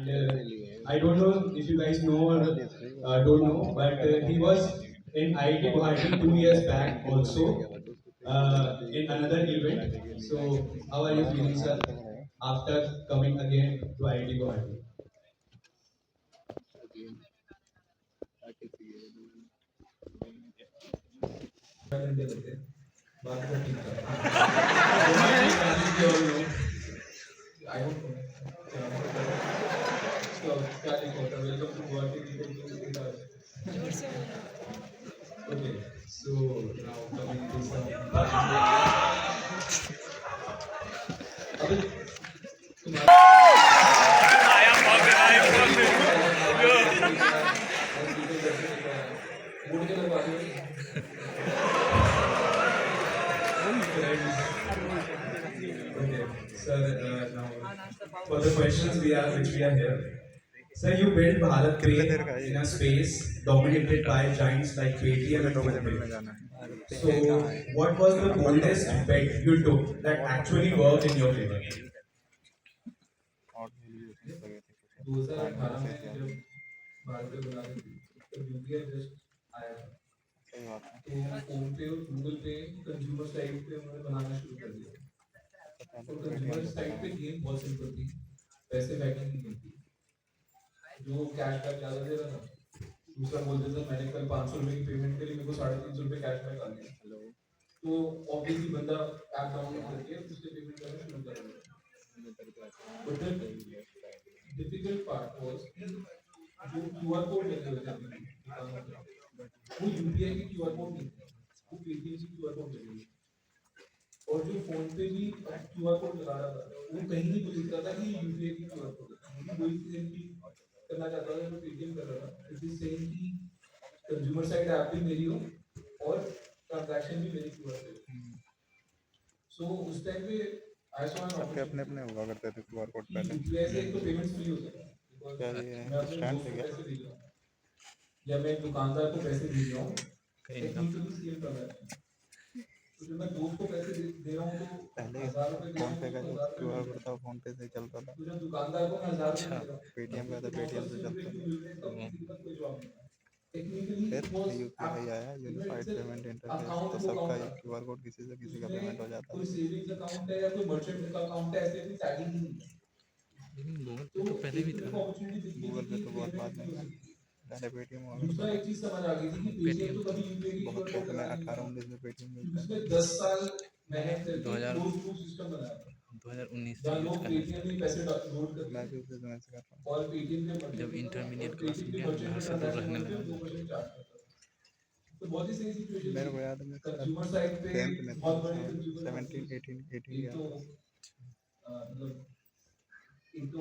I don't know if you guys know or don't know, but he was in IIT Guwahati 2 years back also in another event. So, how are you feeling, sir, after coming again to IIT Guwahati? बात तो ठीक था। Guwahati traffic भी all know. I don't know. So, क्या लिखा होता है? Welcome to Guwahati equal to 8 hours. Okay, so now coming to some. अभी तुम्हारा बोर्ड के लगवा दो। Okay, sir, now for the questions which we are here. Sir, you built Bharat Pay in a space dominated by giants like Paytm and PhonePe. So, what was the boldest bet you took that actually worked in your favor? 2018 में जब भारत पे बना रही थी तो UPI just आया था तो फोन पे और गूगल पे कंज्यूमर साइड पे उन्होंने बनाना शुरू कर दिया और कंज्यूमर साइड पे गेम बहुत सिंपल थी पैसे फेंकने की गेम थी जो कैशबैक ज़्यादा दे रहा था दूसरा बोलते थे मैंने कल 500 रुपए की पेमेंट करी मेरे को 350 रुपए कैशबैक आ गया तो ऑब्वियसली बंदा ऐप डाउनलोड करके उससे पेमेंट करना शुरू कर देगा but the difficult part was जो क्यूआर कोड लगे हुए थे वो यूपीआई के क्यूआर कोड नहीं थे वो पेटीएम के क्यूआर कोड लगे हुए और जो फोन पे भी क्यूआर कोड लगा रहा था वो कहीं नहीं लिख रहा था कि यूपीआई की क्यूआर कोड है वही सेम की करना चाहता था जो पेटीएम कर रहा था इट इज सेम की कंज्यूमर साइड ऐप भी मेरी हो और ट्रांजैक्शन भी मेरी क्यूआर पे सो उस टाइम पे आई सॉ एन सबके अपने अपने हुआ करते थे क्यूआर कोड पहले यूपीआई से एक तो पेमेंट्स फ्री होता है क्या ये स्टैंड पे क्या या मैं दुकानदार को पैसे दे रहा हूँ टेक्निकली सेम कर रहा है तो जब मैं दोस्त को पैसे दे रहा हूँ तो पहले 1000 रुपए फोन पे का जो क्यूआर कोड था फोन पे से चलता था तो जब दुकानदार को मैं 1000 रुपए दे रहा हूँ पेटीएम का था पेटीएम से चलता था कोई जवाब नहीं टेक्निकली फिर यूपीआई आया यूनिफाइड पेमेंट इंटरफेस तो सबका क्यूआर कोड किसी से किसी का पेमेंट हो जाता कोई था सेविंग्स अकाउंट है या कोई मर्चेंट का अकाउंट है ऐसे भी टैगिंग नहीं है गूगल पे तो पहले भी था गूगल पे तो बहुत बाद में पहले पेटीएम हुआ करता दूसरा एक चीज समझ आ गई थी कि पेटीएम तो कभी यूपीआई की बहुत पहले मैं 18-19 में पेटीएम यूज उसमें 10 साल मेहनत करके 2000 क्लोज लूप सिस्टम बनाया था 2019 से जहाँ यूज लोग करना पेटीएम में पैसे लोड करते मैं हैं भी उसी समय से कर रहा और पेटीएम के मर्चेंट जब इंटरमीडिएट और क्रॉस पेटीएम के किया घर मर्चेंट से दूर रहने ट्रांजैक्शन लगा 2% चार्ज करता था तो बहुत ही सही हूँ सिचुएशन मेरे को थी याद है मैं कंज्यूमर साइड पे 10th में बहुत बड़ी कंज्यूमर 17 18 एक तो गया मतलब एक तो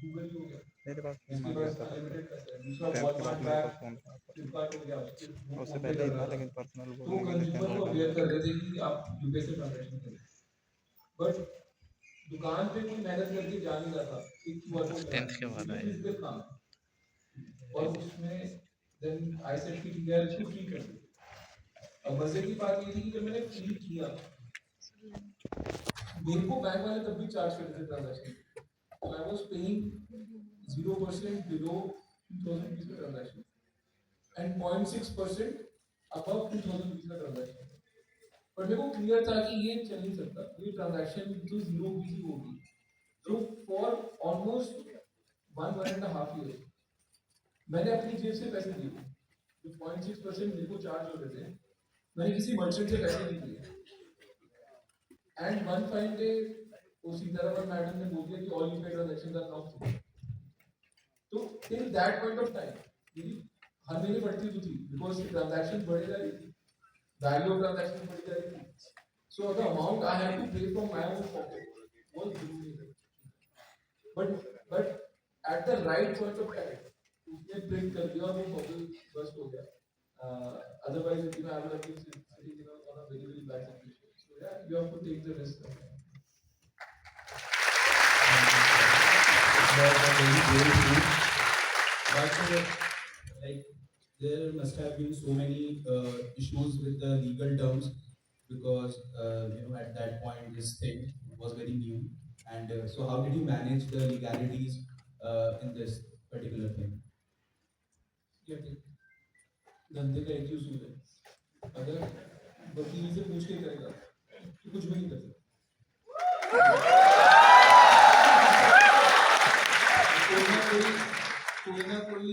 गूगल ही हो गया मेरे पास फोन इसके आ गया पास था अनलिमिटेड पैसा है दूसरा 10th के बाद वॉलमार्ट मेरे था पास फोन था फ्लिपकार्ट हो गया उससे पहले ही था लेकिन पर्सनल तो बोलने के लिए कंज्यूमर को अवेयर कर रहे थे कि आप यूपीआई से ट्रांजैक्शन करें बट दुकान पे कोई मेहनत करके जा नहीं रहा था एक क्यूआर कोड 10th के बाद आया फिजिकल काम है और उसमें देन आई सेड कि ठीक है इसको फ्री कर दो अब मजे की बात ये थी कि जब मैंने फ्री किया मेरे को बैंक वाले तब भी चार्ज करते थे ट्रांजैक्शन तो I was paying 0% below 2000 rupees का ट्रांजैक्शन एंड 0.6% above 2000 रुपीस का ट्रांजैक्शन पर मेरे को क्लियर था कि ये चल नहीं सकता ये ट्रांजैक्शन तो 0 रुपीस ही होगी तो फॉर ऑलमोस्ट 1.5 ईयर मैंने अपनी जेब से पैसे दिए जो 0.6% मेरे को चार्ज हो रहे थे मैंने किसी मर्चेंट से पैसे नहीं दिए एंड वन फाइन डे वो सीतारामन मैडम ने बोल दिया कि all UPI transactions are now free तो till that point of time मेरी हर महीने बढ़ती तो थी बिकॉज ट्रांजैक्शन बढ़ जा रही थी वैल्यू ऑफ ट्रांजैक्शन बढ़ जा रही थी so the amount I have to pay from my own pocket was huge but at the right point of time उसने ब्रेक कर दिया और वो बबल बस्ट हो गया otherwise you know I would have been sitting on a very very bad situation so yeah you have to take the risk but like there must have been so many issues with the legal terms because at that point this thing was very new and so how did you manage the legalities in this particular thing? ये देख, धंधे का एक ही उसूल है, अगर वकील से पूछ के करेगा तो कुछ भी नहीं कर सकता। कोई ना कोई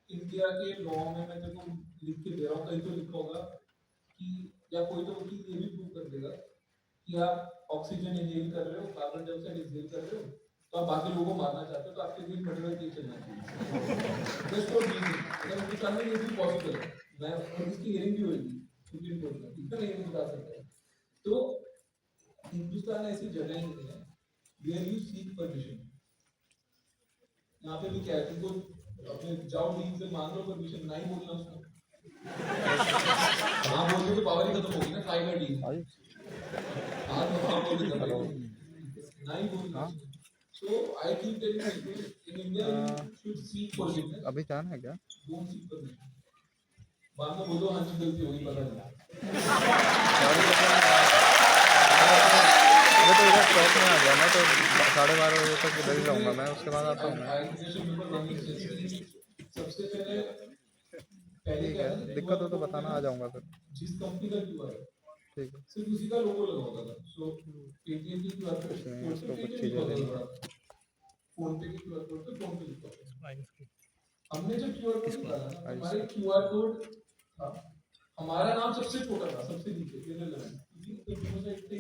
इंडिया के लॉ में मैं तेरे को लिख के दे रहा हूँ, कहीं तो लिखा होगा कि, या कोई तो वकील ये भी प्रूव कर देगा कि आप ऑक्सीजन इनहेल कर रहे हो, कार्बन डाइऑक्साइड इनहेल कर रहे हो, तो आप बाकी लोगों को मारना चाहते हो, तो आपके लिए मर्डर केस चलना चाहिए। जस्ट फॉर रीजन, अगर हिंदुस्तान में ये भी पॉसिबल है, मैं और इसकी हियरिंग भी होगी सुप्रीम कोर्ट में, ठीक है, ये बता सकता है। तो हिंदुस्तान ऐसी जगह ही नहीं है वेयर यू सीक परमिशन। यहाँ पे भी क्या है, तुमको अपने जाओ लीग से मांग लो परमिशन, नहीं बोलना उसको, हाँ बोल दो तो पावर ही खत्म होगी ना, ट्राई कर लीजिए, हाँ तो हाँ बोल देगा, नहीं बोलना। So I keep telling people in India you should seek forgiveness. अभी जाना है क्या? Don't seek permission. बाद में बोलो हाँ जी गलती होगी, पता नहीं। मैं तो इधर शॉप में आ गया, मैं तो 12:30 बजे तक इधर ही रहूँगा मैं, उसके बाद आता हूँ मैं। सबसे पहले क्या है, दिक्कत हो तो बताना, आ जाऊँगा फिर। जिस कंपनी का क्यूआर है ठीक है, सिर्फ उसी का लोगो लगा होता था। सो पेटीएम की क्यूआर कोड पे उसको कुछ पेटीएम चीज़ें लिखा लेनी होता था, फोन पे की क्यूआर कोड पे फोन पे लिखा होता था। हमने जब क्यूआर कोड निकाला ना, हमारे क्यूआर कोड था, हमारा नाम सबसे छोटा था, सबसे नीचे इररिलेवेंट, क्योंकि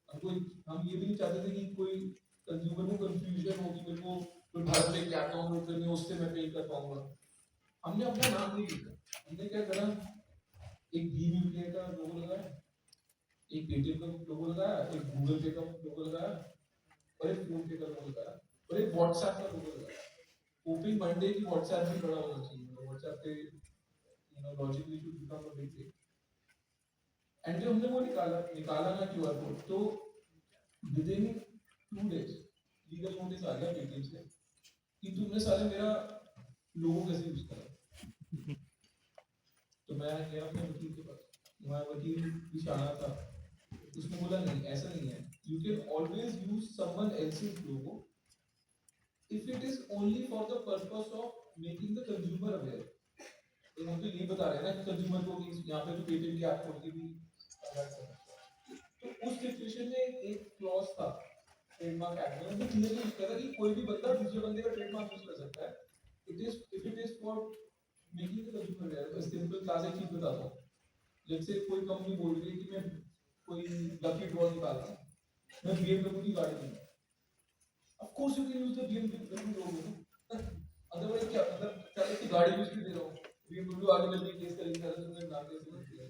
हमको, हम ये भी नहीं चाहते थे कि कोई कंज्यूमर को कंफ्यूजन हो कि मेरे को कोई भारत में क्या अकाउंट ओपन है उससे मैं पे कर पाऊंगा। हमने अपना नाम नहीं लिखा, हमने क्या करा, एक भीम यूपीआई का लोगो लगाया, एक पेटीएम का लोगो लगाया, एक गूगल पे का लोगो लगाया, और एक फोन पे का लोगो लगाया, और एक व्हाट्सएप का लोगो लगाया। ओपन मंडे की व्हाट्सएप भी बड़ा होना चाहिए, व्हाट्सएप पे logically should become a big thing. And जब हमने वो निकाला ना क्यूआर कोड, तो within 2 days legal notice आ गया पेटीएम से कि तुमने साले मेरा लोगो कैसे यूज करा। तो मैं गया अपने वकील के पास, हमारा वकील भी शाना था, उसने बोला नहीं ऐसा नहीं है, you can always use someone else's logo if it is only for the purpose of making the consumer aware. तो हम तो ये बता रहे हैं ना कि कंज्यूमर को यहाँ पे तो पेटीएम की ऐप खोल के भी तो उस सिचुएशन में एक क्लॉज था ट्रेडमार्क एक्ट में, वो क्लियरली लिखा था कि कोई भी बंदा दूसरे बंदे का ट्रेडमार्क यूज कर सकता है, it is if it is for making the consumer aware. तो सिंपल क्लासिक चीज बताता हूँ, जैसे कोई कंपनी बोल रही है कि मैं कोई लकी ड्रॉ निकाल रहा हूँ, मैं BMW की गाड़ी दूंगा, of course you can use the BMW logo, otherwise क्या मतलब चल की गाड़ी यूज कर दे रहा हूँ, BMW आगे चल के केस करेंगे, सारा तुमने नाम कैसे मत किया।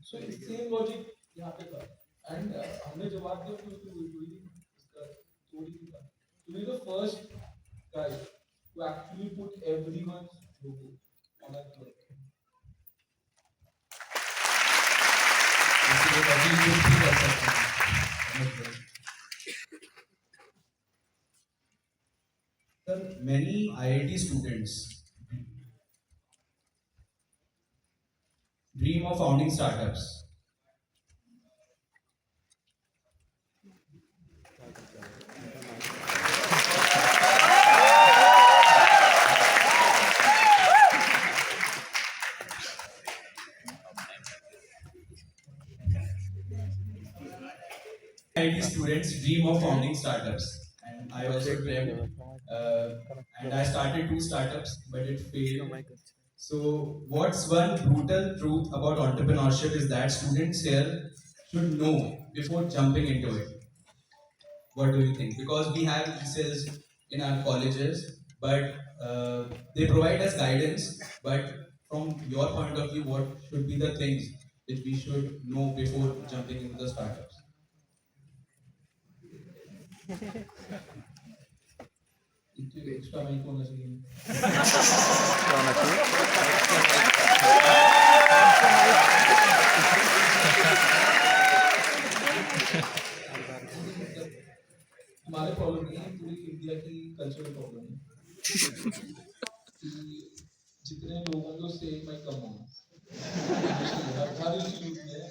सो इट्स सेम लॉजिक यहाँ पे था, एंड हमने जवाब दिया कि उसको वही इसका स्टोरी भी था। तो we the first guy who actually put everyone's logo on a cloth. Sir, many IIT students dream of founding startups. IIT students dream of founding startups, and I also dreamt, and I started 2 startups, but it failed. So, what's one brutal truth about entrepreneurship is that students here should know before jumping into it. What do you think? Because we have ESELs in our colleges, but they provide us guidance. But from your point of view, what should be the things which we should know before jumping into the startups? Extra mic होना चाहिए। क्या होना चाहिए? हमारे problem नहीं है, पूरी India की कल्चरल प्रॉब्लम है कि जितने लोग होंगे उससे एक माइक कम होगा। हर इंस्टीट्यूट में,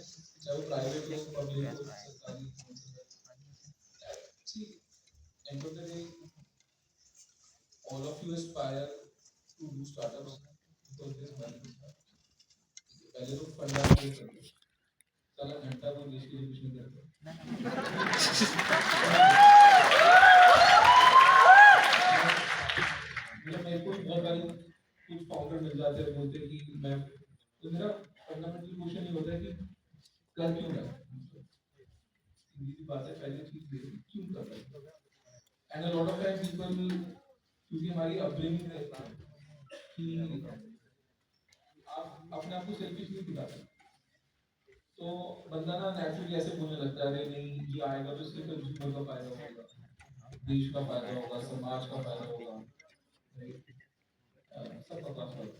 चाहे वो प्राइवेट हो, पब्लिक हो, सरकारी हो, and of the day all of you aspire to do startups because there's money in startups. पहले तो फंडा क्रिएट कर दो, साला घंटा को देश के लिए कुछ नहीं करते। मेरे को भी बहुत बारी कुछ फाउंडर मिल जाते हैं, बोलते हैं कि मैं, तो मेरा फंडामेंटल क्वेश्चन ये होता है कि कर क्यों रहा है, सीधी बात है, पहली चीज ये क्यों कर रहा है। And a lot of time people, क्योंकि हमारी अपब्रिंगिंग है कि आप अपने आप को सेल्फिश नहीं दिखाते, तो बंदा ना नेचुरली ऐसे बोलने लगता है, अरे नहीं ये आएगा तो सिर्फ कंज्यूमर का फायदा होगा, देश का फायदा होगा, समाज का फायदा होगा, सब बकवास होगा।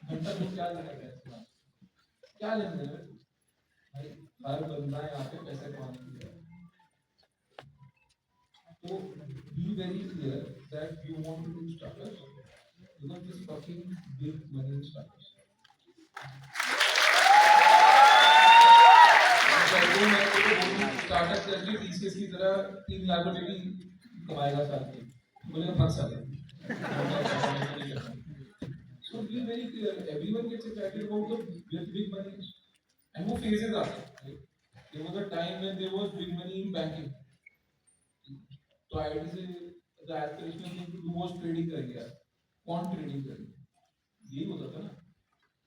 घंटा को क्या लेना है, क्या लेना है भाई, हर बंदा यहाँ पे पैसे कमाने के लिए। So be very clear that you want to do startups because this fucking big money in startups. Startup करके टीसीएस की तरह 3 लाख रुपए की कमाएगा साल के, बोलेगा फंस साले। So be very clear. Everyone gets excited about the big money, and वो phases आते हैं. There was a time when there was big money in banking. तो आईआईटी से the aspirational thing to do was trading कर गया, quant trading कर गया, यही होता था ना।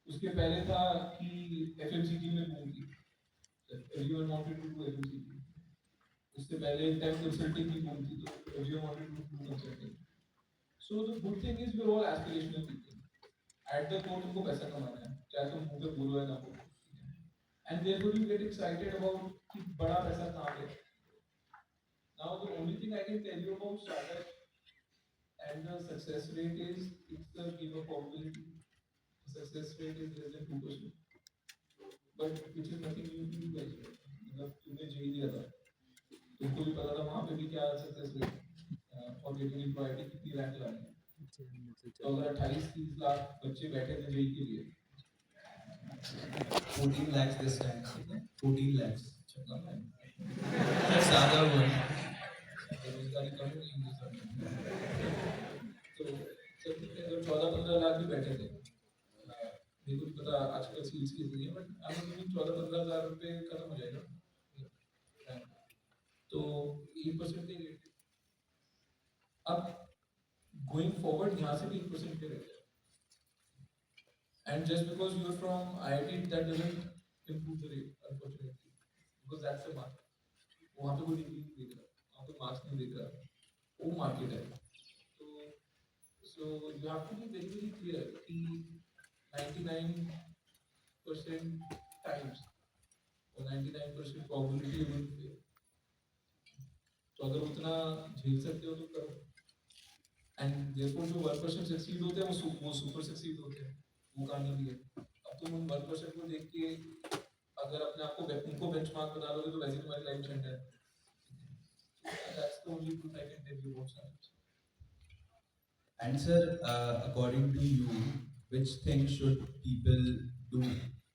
उसके पहले था कि एफएमसीजी में बूम थी, everyone wanted to do FMCG. उससे पहले टेक कंसल्टिंग की बूम थी, तो everyone wanted to do consulting. So the good thing is we're all aspirational people. At the core तुमको पैसा कमाना है, चाहे तुम मुंह पे बोलो या ना बोलो, and therefore you get excited about कि बड़ा पैसा कहाँ पे। Now the only thing I can tell you about startup and the success rate is it's the give of probability. The success rate is less than 2%, but which is nothing new to you guys. मतलब तुमने JEE दिया था, तुमको भी पता था वहाँ पे भी क्या सक्सेस रेट और गेटिंग एम्प्लॉयड कितनी रैंक लानी है। तो अगर 28-30 लाख बच्चे बैठे थे जेई के लिए, 14 lakhs this time. 14 lakhs. छक्का मार, That's the other one. बेरोजगारी कम हुई है सर। तो सब अगर 14-15 लाख भी बैठे थे, मेरे को पता आजकल सीट्स कितनी है, बट आई मीन 14-15 हज़ार रुपए खत्म हो जाएगा। तो 1% के रेट, अब गोइंग फॉरवर्ड यहाँ से भी 1% के रेट है, and just because you are from IIT that doesn't improve the rate unfortunately, because that's the market. वहाँ पे कोई डिग्री नहीं देख रहा, वहाँ पे मार्क्स नहीं देख रहा, वो मार्केट है। तो so you have to be very very clear कि 99% टाइम्स और 99% प्रोबेबिलिटी विल फेल। तो अगर उतना झेल सकते हो तो करो, एंड देयरफॉर जो 1% सक्सीड होते हैं वो सुपर सक्सीड होते हैं, वो कहानी भी है। अब तुम उन 1% को देख के अगर अपने आप को उनको बेंचमार्क बना लोगे तो वैसे तुम्हारी लाइफ झंडा है। That's the only truth I can tell you about startups. And sir, according to you, which things should people do,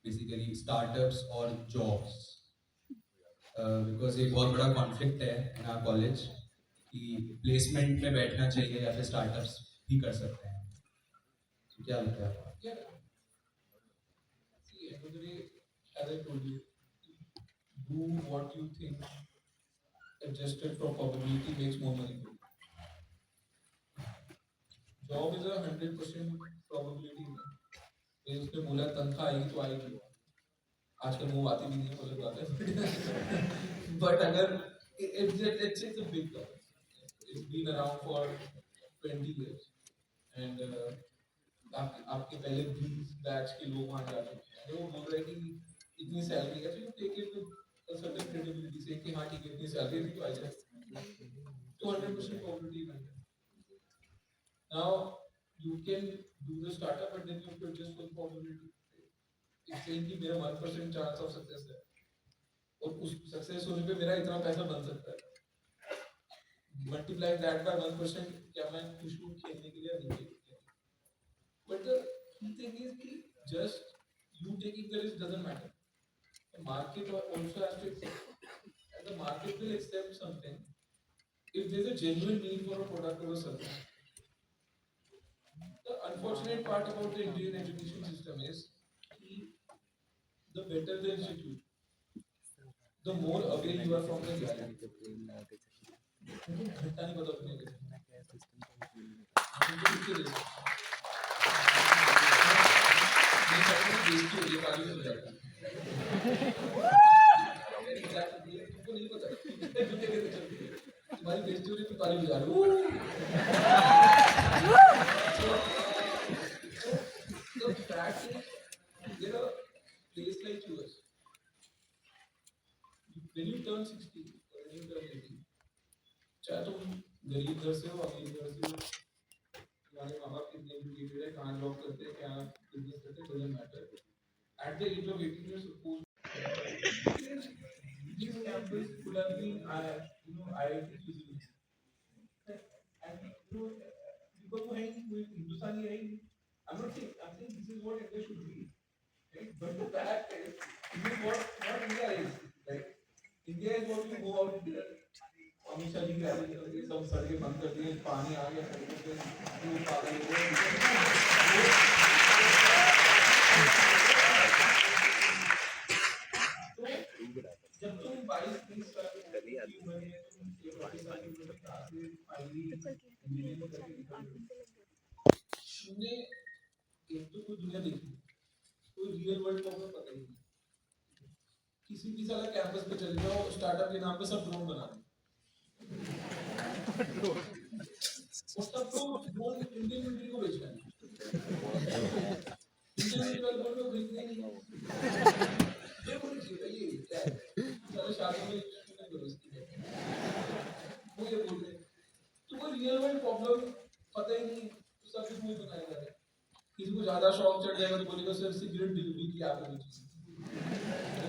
basically startups or jobs? Because एक बहुत बड़ा conflict है in our college कि placement में बैठना चाहिए या फिर startups भी कर सकते हैं। तो क्या लगता है? Yeah. See, end of the day, as I told you, do what you think adjusted for probability makes more money for you. Job is a 100% probability. ये उसने बोला तनख्वाह आएगी तो आएगी, आजकल वो आती भी नहीं है, अलग बात है। बट अगर it's a big company, it's been around for 20 years, and आपके पहले 20 बैच के लोग वहाँ जा चुके हैं, वो बोल रहे हैं कि इतनी सैलरी है, तो you take it with a certain credibility, say कि हाँ ठीक है इतनी सैलरी है तो आ जाए, 200% probability है। Now you can do the startup, but then you have to adjust for the probability. It's saying कि मेरा 1% chance of success है, और उस success होने पे मेरा इतना पैसा बन सकता है। Multiply that by 1%, क्या मैं खुश हूँ खेलने के लिए या नहीं खेलने के लिए? But the key thing is कि just you taking the risk doesn't matter. The market also has to accept, and the market will accept something if there's a genuine need for a product or a service. unfortunate part about the Indian education system is the better the institute, the more away you are from the reality. मुझे घंटा नहीं पता अपने के मुझे किसके लिए ये सब कुछ बेइज्जती हो रही है ताली हो जाएगा तुमको नहीं पता जूते कैसे चलती है तुम्हारी बेइज्जती हो रही है तो ताली बजा रहे हो the fact is there are place like yours when you turn 60 or when you turn 80 चाहे तुम गरीब घर से हो अमीर घर से हो तुम्हारे माँ बाप कितने एजुकेटेड है कहाँ जॉब करते हैं क्या बिजनेस करते हैं doesn't matter at the age of 18 you're supposed this campus could have been IIT easily and because वो है ही कोई हिंदुस्तानी है ही I'm not saying this is what India should be right but the fact is this is what India is right India is what you go out there Amit Shah ji की rally करके सब सड़कें बंद कर दिए पानी आ गया सड़कों पे लोग पागल हो गए जब तुम 22-23 साल की उम्र में तुम 23 साल की उम्र में कहाँ से फाइनली इंजीनियरिंग करके निकल तुमने एक तो कोई दुनिया देखी कोई रियल वर्ल्ड का पता ही नहीं किसी भी साला कैंपस पे चले जाओ स्टार्टअप के नाम पे सब ड्रोन बना रहे वो सब तो ड्रोन इंडियन मिलिट्री को बेच रहे हैं इंडियन मिलिट्री को खरीदने नहीं ये कोई चीज है ये क्या है सारे शादी में इन्वेस्टमेंट करो इसकी वो ये बोल रहे हैं तो कोई रियल वर्ल्ड प्रॉब्लम पता ही नहीं तो सब कुछ मूवी बनाया जा रहा है किसी को ज्यादा शौक चढ़ जाएगा तो बोलेगा सर सिगरेट डिलीवरी की आप होनी चाहिए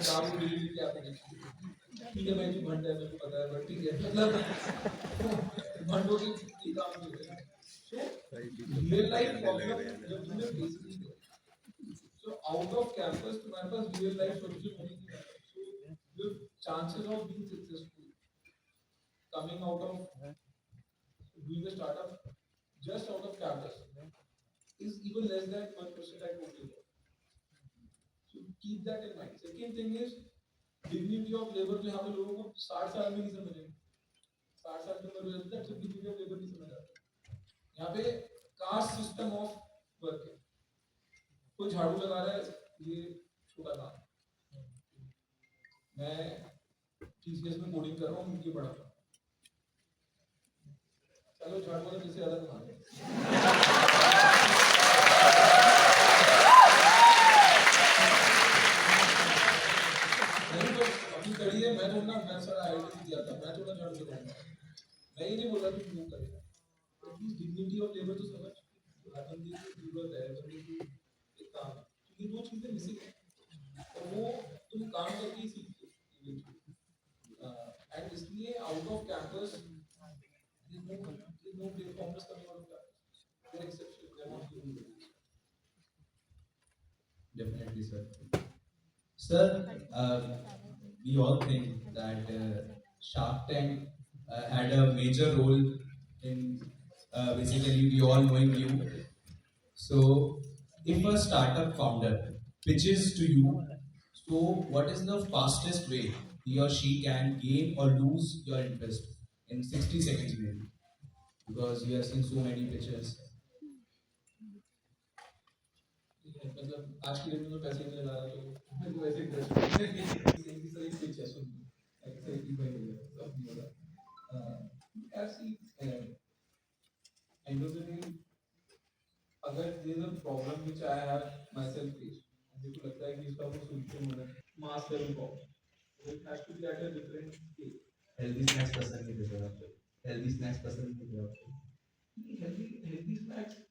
दारू डिलीवरी की आप होनी चाहिए ठीक है भाई तू भंड है मेरे को पता है बट ठीक है मतलब भंडों के काम नहीं होते सो रियल लाइफ प्रॉब्लम जब तुमने फेस की सो आउट ऑफ कैंपस तुम्हारे पास रियल लाइफ सॉल्यूशन होने की so your chances of being successful coming out of doing a startup just out off campus is even less than 1% I told you. So keep that in mind. Second thing is dignity of labor जो यहाँ पे लोगों को 60 साल में नहीं समझेंगे 60 साल की उम्र में तक dignity of labor नहीं समझ आता यहाँ पे कास्ट सिस्टम ऑफ वर्क है कोई झाड़ू लगा रहा है ये छोटा काम मैं TCS में कोडिंग कर रहा हूँ मुझे बड़ा काम चलो झाड़ू वाला किससे ज़्यादा कमा रहे मैं तो ना मैं सारा आईटी दिया था मैं थोड़ा झाड़ू लगाऊंगा मैं ये नहीं बोल रहा कि क्यों करेगा एटलीस्ट डिग्निटी ऑफ लेबर तो समझ बंदी की जरूरत है बंदी की एक काम तो ये दो चीजें मिसिंग है और वो तुम काम करके ही सीखते हो एंड इसलिए out off campus no platform is coming out of campus they're exceptional they're not doing it Definitely, sir. Sir, we all think that Shark Tank had a major role in basically we all knowing you. So, if a startup founder pitches to you, so what is the fastest way he or she can gain or lose your interest in 60 seconds maybe? Because we have seen so many pitches. मतलब आज के दिन में पैसे नहीं लगा रहा तो मेरे को वैसे इंटरेस्ट नहीं किसी तरह की पिच है सुन ऐसे ही भाई हो गया सब नहीं हो रहा ऐसी एंड ऑफ द डे अगर there is a problem which I have myself face मुझे को लगता है कि इसका कोई सॉल्यूशन होना है mass level problem it has to be at a different scale healthy snacks पसंद नहीं देते आपको हेल्दी स्नैक्स पसंद नहीं देते आपको हेल्दी स्नैक्स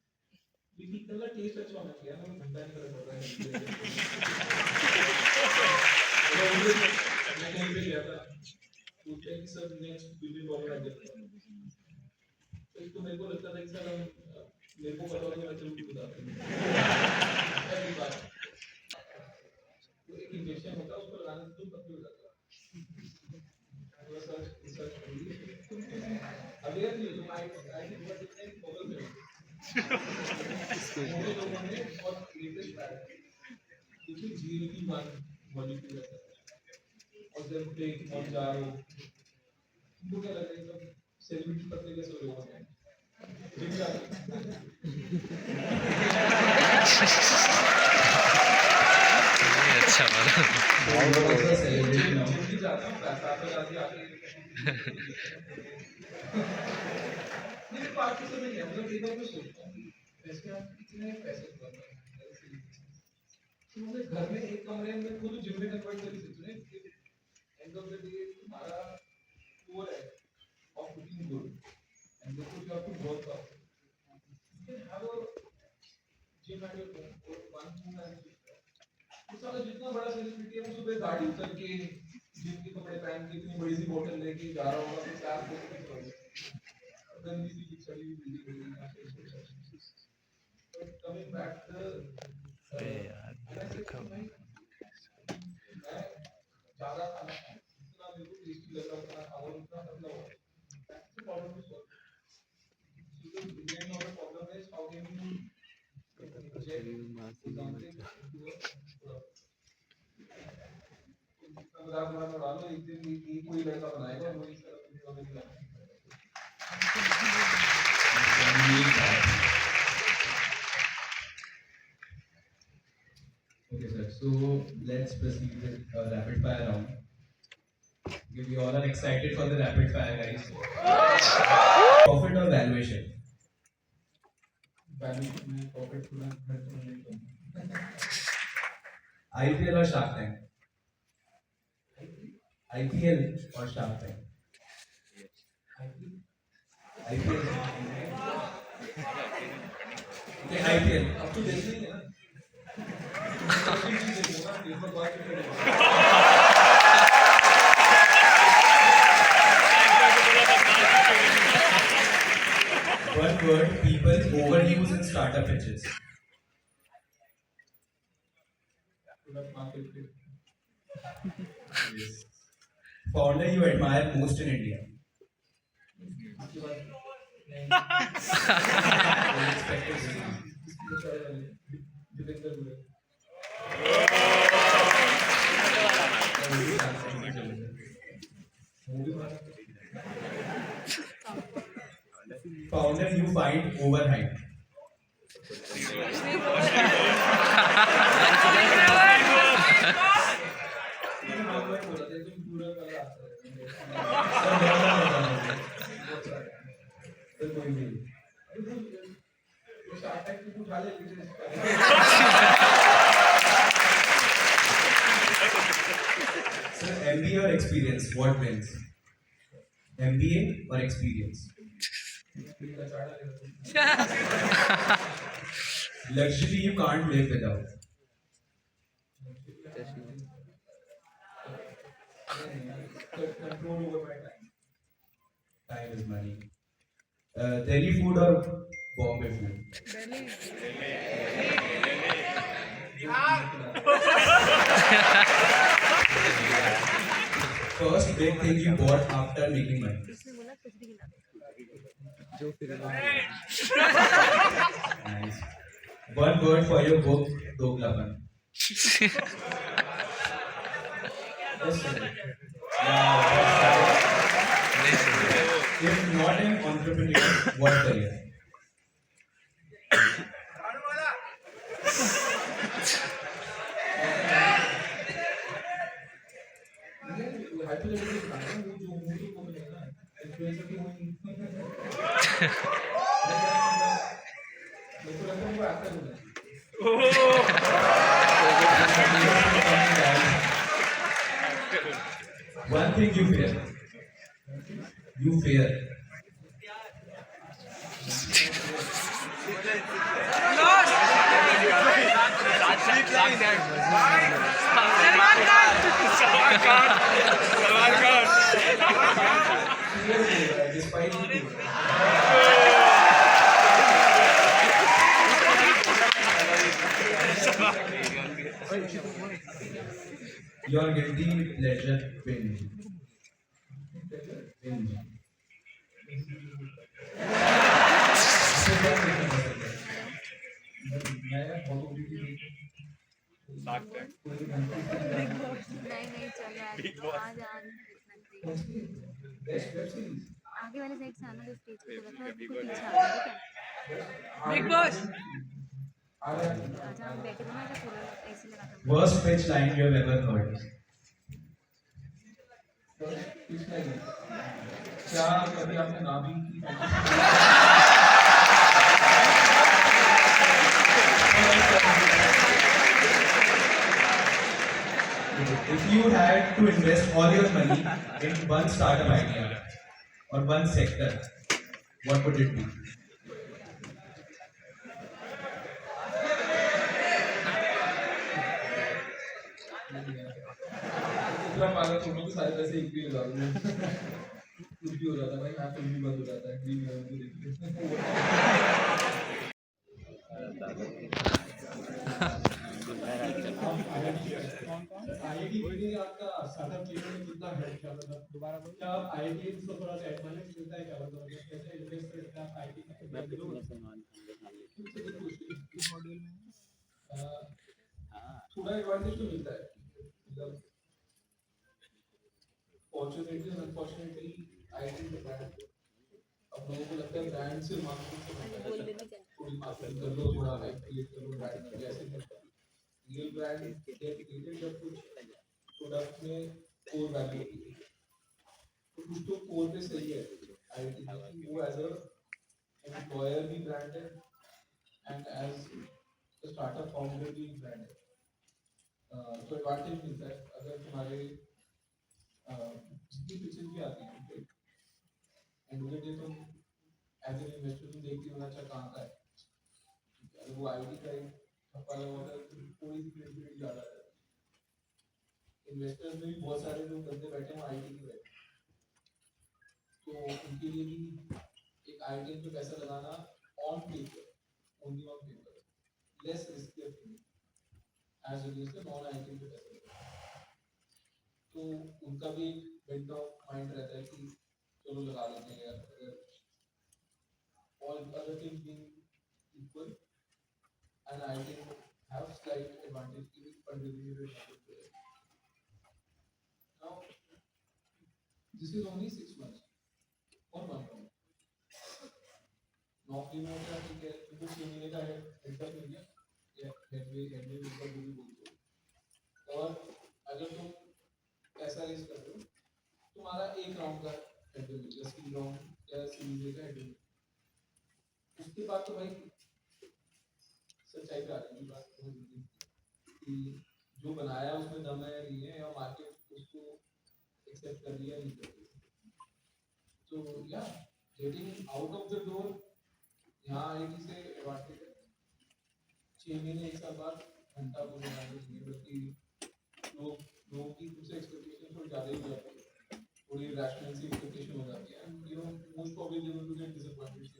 बेसिकली का टेस्ट अच्छा होना चाहिए ना ठंडा नहीं कर पड़ रहा है मैं कहीं पे गया था पूछा कि सर नेक्स्ट $1 बिलियन आइडिया तो एक तो मेरे को लगता था कि सर मेरे को पता नहीं मैं चलो बताते हैं पहली बात तो एक इंजेक्शन होता है उसको लगाने से तुम पतले हो जाते हो सर अवेयर नहीं हो तुम I think what is bubble में मोटे लोगों ने बहुत लेटेस्ट पैड देखिए GLP-1 मॉलिक्यूल है और जब प्लेट पहुंच जा रहे हो तुमको क्या लग रहा है सब सेलिब्रिटी पतले कैसे हो रहे हो जिम जाते अच्छा वाला जिम भी जाता हूँ पैसा तो जाती आके नहीं बात तो समझ नहीं मतलब एक बार मैं सोचता हूँ वैसे आप कितने पैसे कमा रहे हैं तो मुझे घर में एक कमरे में खुद जिम में कन्वर्ट कर सकते हैं एंड ऑफ द डे हमारा कोर है ऑफ लुकिंग गुड एंड देखो जो आपको बहुत का you can have a gym at your home or one room and तो साला जितना बड़ा सेलिब्रिटी है वो सुबह गाड़ी उतर के जिम के कपड़े पहन के इतनी बड़ी सी बोतल लेके जा रहा होगा तो क्या बोल के गंदी सी पिछड़ी हुई building but coming back the यार देखो मैं ज्यादा खाना जितना मेरे को टेस्टी लग रहा था और उतना पतला हुआ that's the problem to solve so the main problem is how can you inject something into a मजाक में डालो एक दिन ये कोई लड़का बनाएगा और वही सारा वीडियो में दिखाएगा Okay, sir. So let's proceed with a rapid fire round. Okay, we all are excited for the rapid fire, guys. Profit or valuation? Value में प्रॉफिट पूरा घर तो नहीं IPL or Shark Tank? IPL or Shark Tank? IPL. Okay, IPL. अब तो देख लेंगे ना ये तो बात है One word people overuse in startup pitches. Product market पे Founder you admire most in India. आपकी बात Unexpected response. Jitendra Guler Founder you find overhyped. Sir, MBA or experience? What wins? MBA or experience? Luxury you can't live without. Control over my time. Time is money. Delhi food or Bombay food? First big thing you bought after making money. Nice. One word for your book, Doglapan. Yes, sir. If not an entrepreneur, what career? Hypothetical खाना वो जो movie को मिलेगा influencer की हुई मेरे को लगता है वो एक्टर होगा One thing you fear. You fear. despite Your guilty pleasure binge. Binge. नहीं चल रहा है तो आज आज बेस्ट वेब सीरीज आगे वाले साइड से आना जो स्टेज पे रखा है बिल्कुल पीछे आना ठीक है बिग बॉस आज हम बैठे थे ना तो पूरा ऐसे लगा था Worst pitch line you have ever heard. क्या कभी आपने नाभी की If you had to invest all your money in one startup idea or one sector, what would it be? इतना पागल छोड़ो तो सारे पैसे एक भी लगा दूंगा कुछ भी हो जाता है भाई यहाँ फिल्म भी बंद हो जाता है ड्रीम इलेवन को देखते आईआईटी में आपका स्टार्टअप केरियर में कितना है क्या मतलब दोबारा क्या आप आईआईटी से थोड़ा सा एडवांटेज मिलता है क्या मतलब कैसे इन्वेस्ट करते हैं आप आईआईटी में थोड़ा एडवांटेज तो मिलता है मतलब फॉर्चुनेटली और अनफॉर्चुनेटली आईआईटी में ब्रांड अब लोगों को लगता है ब्रांड से मार्केटिंग तो मिलता है थोड़ी मार्केटिंग कर लो थोड़ा हाइप क्रिएट कर लो ब्रांड जैसे मिलता है रियल ब्रांड क्रिएटेड जब कुछ प्रोडक्ट में कोर वैल्यू होती है तो कुछ तो कोर पे सही है आईआईटी में वो एज अ एम्प्लॉयर भी ब्रांड है एंड एज स्टार्टअप फाउंडर भी ब्रांड है तो एडवांटेज मिलता है अगर तुम्हारे जितनी पिक्चर भी आती है एंड वो डे तुम एज एन इन्वेस्टर तुम देखते हो अच्छा कहाँ का है अगर वो आईटी का एक ठप्पा लगा होता है तो थोड़ी सी क्रेडिबिलिटी ज़्यादा है इन्वेस्टर्स में भी बहुत सारे लोग बंदे बैठे हैं आईटी के बैठे तो उनके लिए भी एक आईटी पे पैसा लगाना on paper only on paper less risky as against non IT पे पैसा तो उनका भी एक बेंट ऑफ माइंड रहता है कि चलो लगा लेते हैं यार अगर all other things being equal and I can have slight advantage की funding now this is only 6 months और 1 month नौकरी में होता है ठीक है तुमको 6 महीने का हेडअप मिल गया या हेडवे ऊपर भी बोलते हो और अगर तुम पैसा रेज कर रहे हो तुम्हारा एक राउंड का हेडवे मिल गया स्किल राउंड या सीरीज का हेडवे उसके बाद तो भाई सच्चाई पे आ जाएगी बात कि जो बनाया उसमें दम है नहीं है या मार्केट उसको एक्सेप्ट कर लिया नहीं कर लिया तो या getting out of the door यहाँ आईटी से एडवांटेज है 6 महीने 1 साल बाद घंटा को बनाने चाहिए बल्कि लोगों की तुमसे एक्सपेक्टेशन थोड़ी ज़्यादा ही हो जाती है थोड़ी रैशनल सी एक्सपेक्टेशन हो जाती है you know most probably they will get disappointed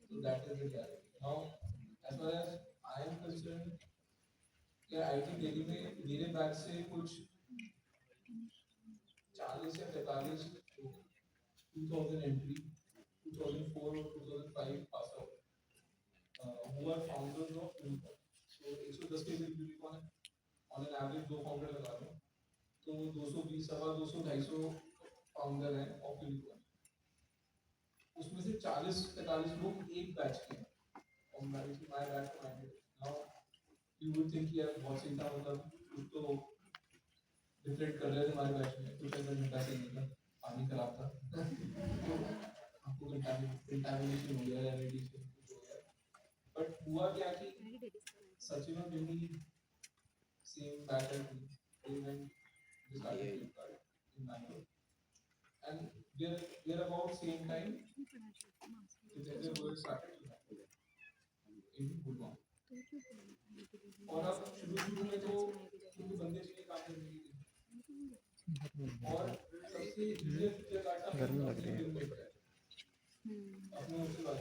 so that is the reality now as far as I am concerned क्या आईटी दिल्ली में मेरे बैच से कुछ 40 या 45 2000 एंट्री 2004 और 2005 pass out who are founders of Unicorn so 110 के unicorn है on an average 2 founder लगा लो तो 220 सवा 200 250 फाउंडर हैं ऑफ यूनिकॉर्न उसमें से 40-45 लोग एक बैच के हैं और माय बैच को minded now you would think यार बहुत सही था मतलब कुछ तो डिफरेंट कर रहे थे हमारे बैच में कुछ ऐसा घंटा से नहीं था पानी खराब था तो आपको कंटामिनेशन हो गया या रेडिएशन कुछ हो गया बट हुआ क्या कि सचिन और जिमी सेम बैच है even started Flipkart in Bangalore and they're about same time they were started in Gurgaon और अब शुरू में तो शुरू बंदे चाहिए काम करने के लिए और सबसे इजीएस्ट फीचर काटना गर्मी लग रही है अपने उससे बात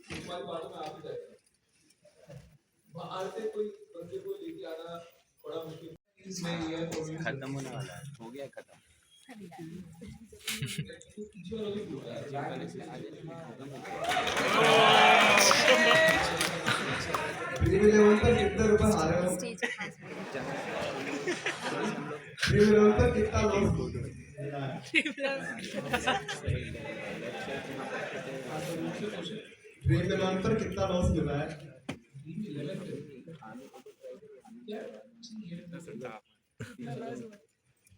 तुम्हारी बातों में आप ही जाएगा बाहर से कोई बंदे को लेके आना बड़ा मुश्किल खत्म होने वाला है हो गया खत्म ड्रीम इलेवन पर कितने रुपए हारे हो? स्टेज के पास ड्रीम इलेवन पर कितना लॉस मिला है? ड्रीम इलेवन पर कितना लॉस मिला है?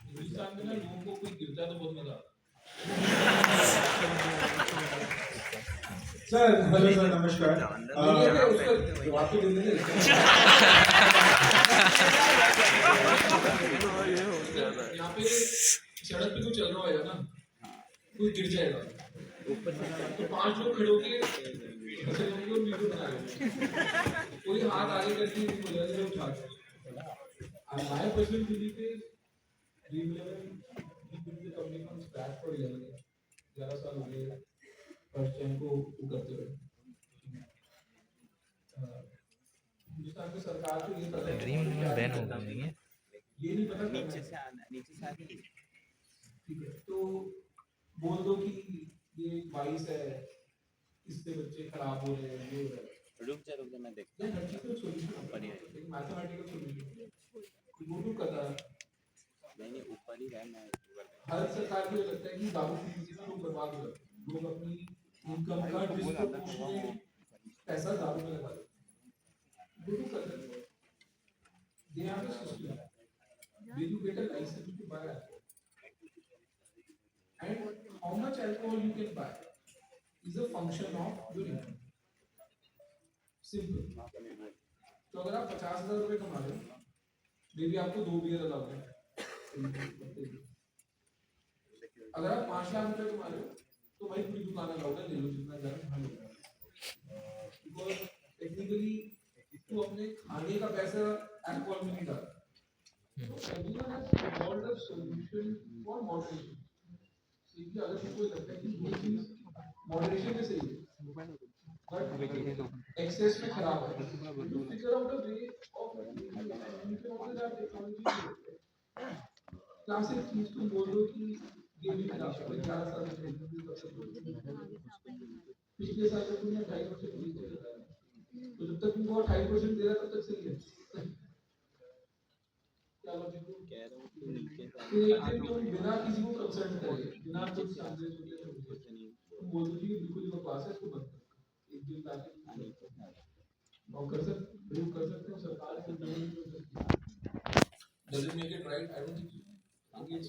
हिंदुस्तान में ना लोगों को कोई गिरता है तो बहुत मजा आता सर हेलो सर नमस्कार है उसका जवाब तो देने दे यहाँ पे सड़क पे कुछ चल रहा होगा ना कोई गिर जाएगा तो 5 लोग खड़े होके वीडियो बना रहे कोई हाथ आगे करके बोला उठा my personal belief is Dream 11 he built the company from scratch for 11 years 11 साल हो गए फर्स्ट टाइम को करते हुए हिंदुस्तान की सरकार को ये पता है ड्रीम बैन हो गई है ये नहीं पता नीचे से आती है ठीक है तो बोल दो कि ये वाइस है इससे बच्चे खराब हो रहे हैं ये हो रहा है रुक जा मैं देखता हर चीज का सॉल्यूशन बढ़िया एक मैथमेटिकल सॉल्यूशन गुरु करता है नहीं ऊपर ही है मैं हर सरकार को लगता है कि दारू पीने से लोग बर्बाद हो जाते हैं लोग अपनी इनकम का डिस्प्रोपोर्शनेट पैसा दारू में लगा देते हैं गुरु करते हैं they have a system when you get a license to buy alcohol and how much alcohol you can buy is a function of your income simple तो अगर आप 50,000 रुपए कमा रहे हो मे बी आपको 2 बियर अलाउड है अगर आप 5 लाख रुपए कमा रहे हो तो भाई पूरी दुकान अलाउड है ले लो जितना ज्यादा खा लो बिकॉज टेक्निकली तू अपने खाने का पैसा अल्कोहल में नहीं डाल तो everyone has evolved a solution for moderation सीधे अगर तुमको लगता है कि ये चीज मॉडरेशन में सही है बट एक्सेस में खराब है तो figure out a way of classic चीज तुम बोल दो कि गेमिंग खराब है 11 साल से पिछले साल में तुमने 2.5% नहीं दिया तो जब तक तुमको 2.5% दे रहा तब तक सही है क्या लॉजिक कह रहा हूँ कि बिना किसी को कंसल्ट करे बिना कुछ समझे तुम बोल दो कि बिल्कुल ही बकवास है इसको बंद कर एक दिन ताकि और कर सकते हो सरकार को does it make it right? I don't think so. I think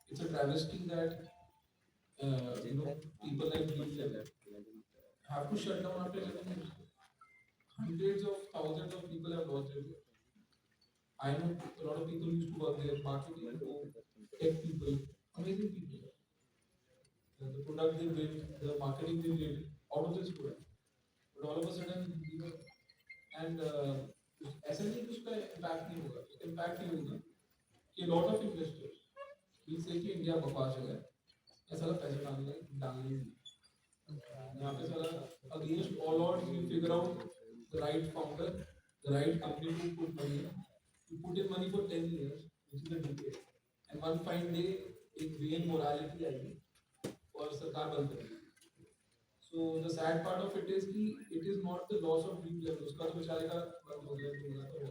it's a travesty that people like Dream 11 have to shut down after 11 years. Hundreds of thousands of people have lost their jobs. I know a lot of people used to work there, marketing, tech people, amazing people. The product they built, the marketing they did, all of this product. But all of a sudden, and ऐसा नहीं कि उसका impact नहीं होगा impact ये होगा कि lot of investors will say कि इंडिया बकवास जगह है ऐसा पैसे डालने यहाँ पे साला against all odds you figure out the right founder the right company to put money you put in money for 10 years which is a decade and one fine day एक वेन मोरालिटी आएगी और सरकार बंद करेगी so the sad part of it is कि it is not the loss of Dream 11 उसका तो बेचारे का बंद हो गया तो हो गया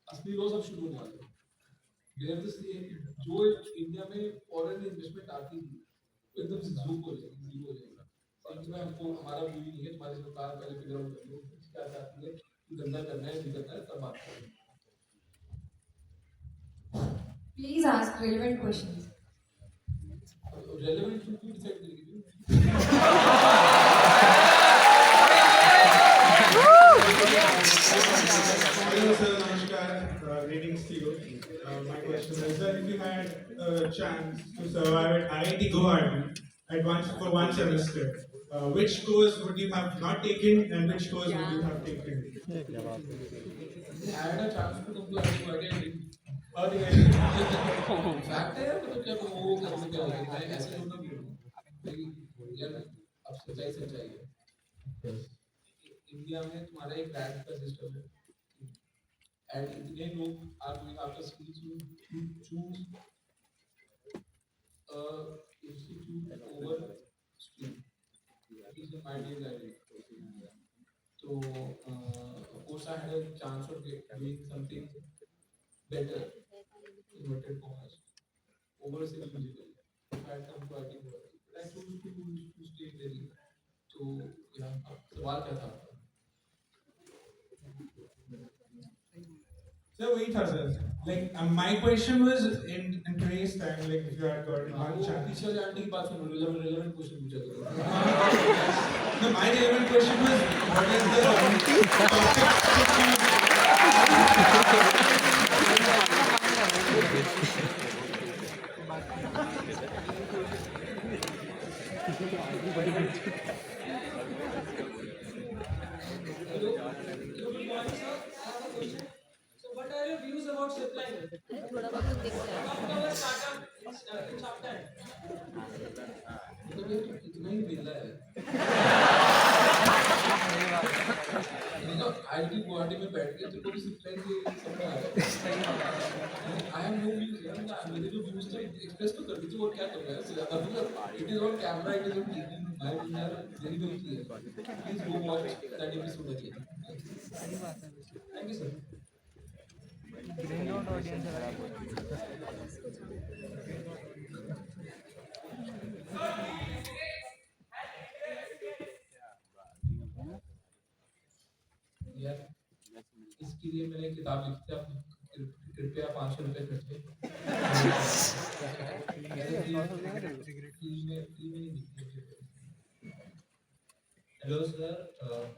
असली लॉस अब शुरू होने वाला है where the जो इंडिया में फॉरेन इन्वेस्टमेंट आती थी एकदम से ज़ूम हो जाएगी ज़ीरो हो जाएगा समझ में हमको हमारा व्यू नहीं है तुम्हारी सरकार पहले फिगर आउट कर लो क्या चाहती है कि धंधा करना है नहीं करना है तब बात करेंगे Please ask relevant questions. Relevant to decide करेगी Hello sir, namaskar. Greetings to you. My question is, sir, if you had a chance to survive at IIT Guwahati for one semester, which course would you have not taken and which course would you have taken? I had a chance to come to IIT Guwahati. Fact है मतलब क्या तुम वो करने क्या होगा मैं ऐसे होना भी हूँ यार अब सच्चाई है इंडिया में तुम्हारा एक रैंक का सिस्टम है एंड इतने लोग are going after skills you choose institute over stream is my desire तो course I had a chance of doing something better, inverted commas, over civil engineering. If I had come to IT Guwahati, but I chose to stay in Delhi. So yeah, सवाल क्या था? So wait, sir. Like my question was in today's time, like if you had got one वो chance. पीछे वाले aunty की बात सुनो, relevant question पूछा करो. No, my relevant question was, what is the topic? So what are your views about zipline? थोड़ा बहुत तो दिखता है. About our startup in Shark Tank. मतलब ये तो इतना ही मिल रहा है. मतलब आईटी गुवाहाटी में बैठ के तेरे को भी सिप्लाइन के सपना आ रहा है. I have no views यार, मेरे जो views थे express तो कर दीजिए, और क्या कर रहे हैं? मतलब it is on camera, it is on TV. My views are very very clear. Please go watch that episode again. Thank you sir. यार इसके लिए मैंने किताब लिखी थी, आप कृपया 500 रुपए खर्चे. Hello sir,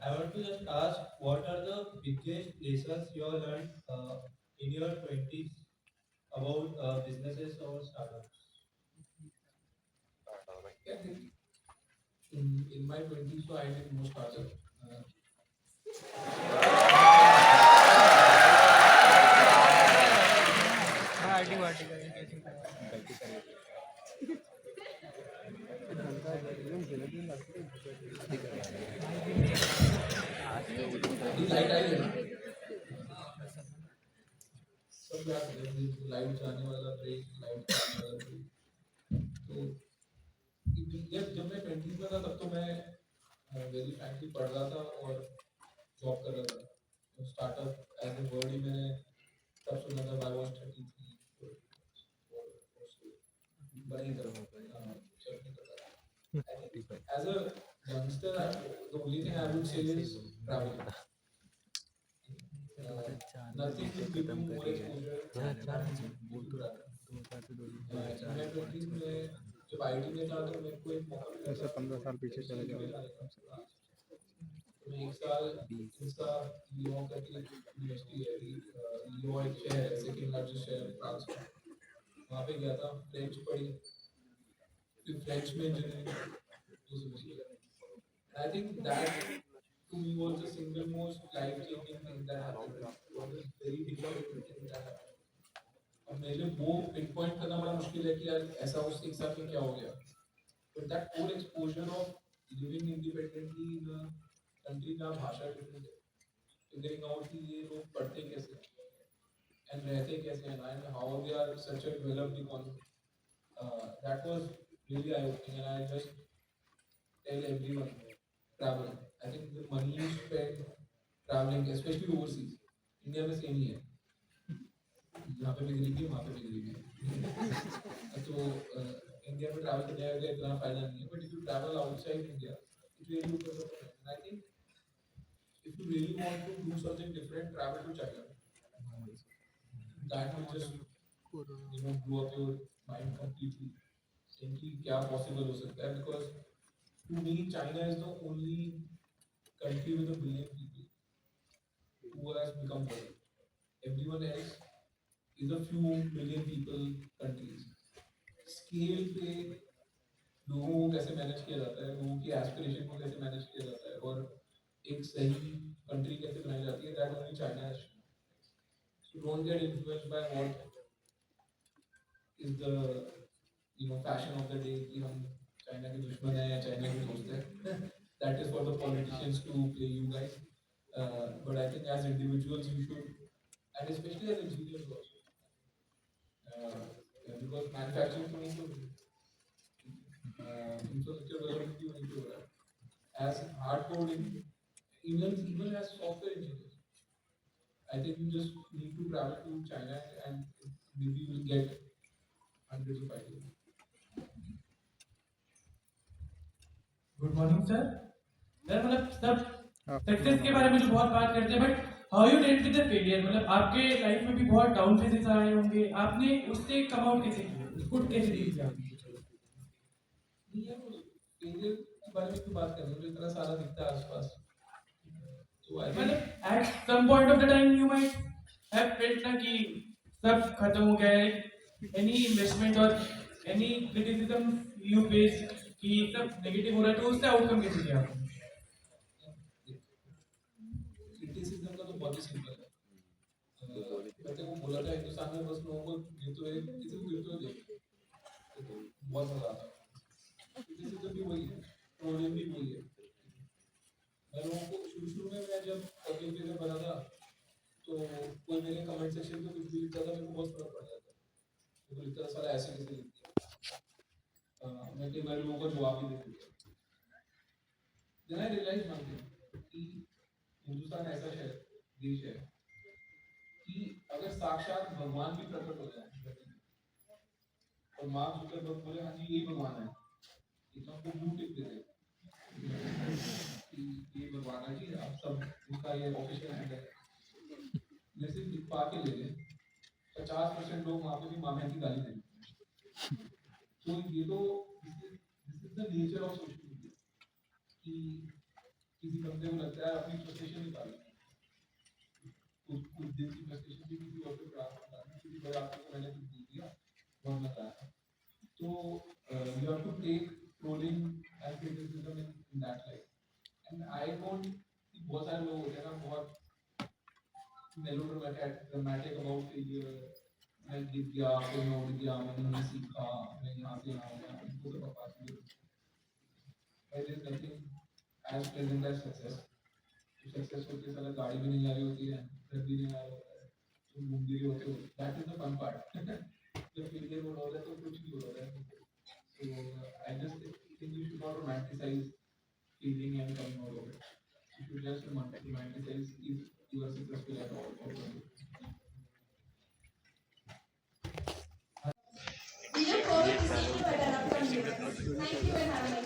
I want to just ask what are the biggest lessons you have learned in your 20s about businesses or startups? In my 20s, so I did no startup. Light आई है. सब याद है, light जाने वाला break, light जाने वाला break. तो जब मैं 20s में था तब तो मैं वेरी फ्रैंकली पढ़ रहा था और जॉब कर रहा था. तो स्टार्टअप एज ए वर्ड ही मैंने तब सुना था. आई वाज 33 बड़ी तरह as a youngster, the only thing I would say is travel. Nothing will give you more exposure than travel. मैं 20s में जब आईटी में था तो मेरे को एक मौका मिला ऐसे 15 साल पीछे चले जाओ. मैं एक साल इसका लियोन का यूनिवर्सिटी है, लियोन एक शहर है, सेकंड लार्जेस्ट शहर फ्रांस का. वहाँ पे गया था, फ्रेंच पढ़ी, फिर फ्रेंच में engineering. I think that to me was the single most life-changing thing that happened. It was a very difficult thing that happened. अब मेरे लिए वो pinpoint करना बड़ा मुश्किल है कि यार ऐसा उस एक साथ में क्या हो गया. But that whole exposure of living independently in a country जहाँ भाषा different है, figuring out कि ये लोग पढ़ते कैसे हैं and रहते कैसे हैं and how they are such a developed economy. That was really eye-opening, and I just tell everyone, travel. I think the money you spend traveling, especially overseas, India में same ही है. यहाँ पे भी गरीबी है, वहाँ पे भी गरीबी है. तो इंडिया में travel करने का इतना फायदा नहीं है. But if you travel outside India, it really opens up. And I think if you really want to do something different, travel to China. That will just blow up your mind completely. Think क्या possible हो सकता है, because to me, China is the only country with 1 billion people who has become world. Everyone else is a few million people countries. Scale पे लोगों को कैसे manage किया जाता है, लोगों की एस्पिरेशन को कैसे मैनेज किया जाता है, और एक सही कंट्री कैसे बनाई जाती है, that only China has. So don't get influenced by what is the fashion of the day कि हम चाइना के दुश्मन है या चाइना के दोस्त है. That is for the politicians to play you guys. But I think as individuals you should, and especially as engineers also, because manufacturing to need to infrastructure development you need to as hard coding, even as software engineers, I think you just need to travel to China and maybe you will get hundreds of ideas. Good morning sir sir मतलब सब हाँ, success के बारे में जो बहुत बात करते हैं but how you dealt with the failure मतलब आपके लाइफ में भी बहुत डाउन फेजेस आए होंगे आपने उससे कम आउट कैसे किया उसको कैसे डील किया आपने? नहीं है वो फेलियर के बारे में क्यों बात कर रहे हो जो इतना सारा दिखता है आसपास तो आई थिंक मतलब at some point of the time you might have felt ना कि सब खत्म हो गया है एनी इन्वेस्टमेंट और एनी क्रिटिसिज्म यू फेस कि सब नेगेटिव हो रहा है तो उससे आउटकम कैसे किया आपने? क्रिटिसिज्म का तो बहुत ही सिंपल है मैंने वो बोला था हिंदुस्तान में बस लोगों को गिरते हुए किसी को गिरते हुए देख तो बहुत मजा आता है क्रिटिसिज्म भी वही है ट्रोलिंग भी वही है मैं लोगों को शुरू में मैं जब पब्लिक फिगर बना था तो कोई मेरे कमेंट सेक्शन में कुछ भी लिखता था मेरे को बहुत फर्क पड़ जाता मेरे को लिखता था साला ऐसे कैसे लिखते हैं मैं कई बार लोगों को जवाब भी दे देता then I realized one thing कि हिंदुस्तान ऐसा शहर देश है कि अगर साक्षात भगवान भी प्रकट हो जाए और मार्क जुकरबर्ग बोले हाँ जी यही भगवान है तो आपको ब्लू टिक दे दे कि ये भगवान है जी आप सब उनका ये ऑफिशियल हैंड है जैसे लिखवा के ले लें 50% लोग वहाँ पे भी माँ बहन की गाली देंगे तो ये तो this is the nature of social media कि किसी बंदे को लगता है अपनी फ्रस्ट्रेशन निकालना कुछ दिन की फ्रस्ट्रेशन भी किसी और पे प्रयास करता है किसी बड़े आपको मैंने कुछ बोल दिया बहुत मजा आया तो you have to take trolling and criticism in that light and I don't बहुत सारे लोग होते हैं ना बहुत मेलोड्रामेटिक अबाउट फेलियर मैं गिर गया फिर मैं उठ गया मैंने नहीं सीखा मैं यहाँ से यहाँ हो गया इनको तो बकवास नहीं there is nothing as pleasant as success. Success होते साला गाड़ी भी नहीं आ रही होती है, घर भी नहीं आ रहा होता है, तुम घूम भी रहे होते हो. That is the fun part. जब failure हो रहा है तो कुछ भी हो रहा है. So I just think you should not romanticize feeling and coming out of it. You should just romanticize if you are successful at all. We look forward to seeing you at an upcoming event. Thank you and have a nice day.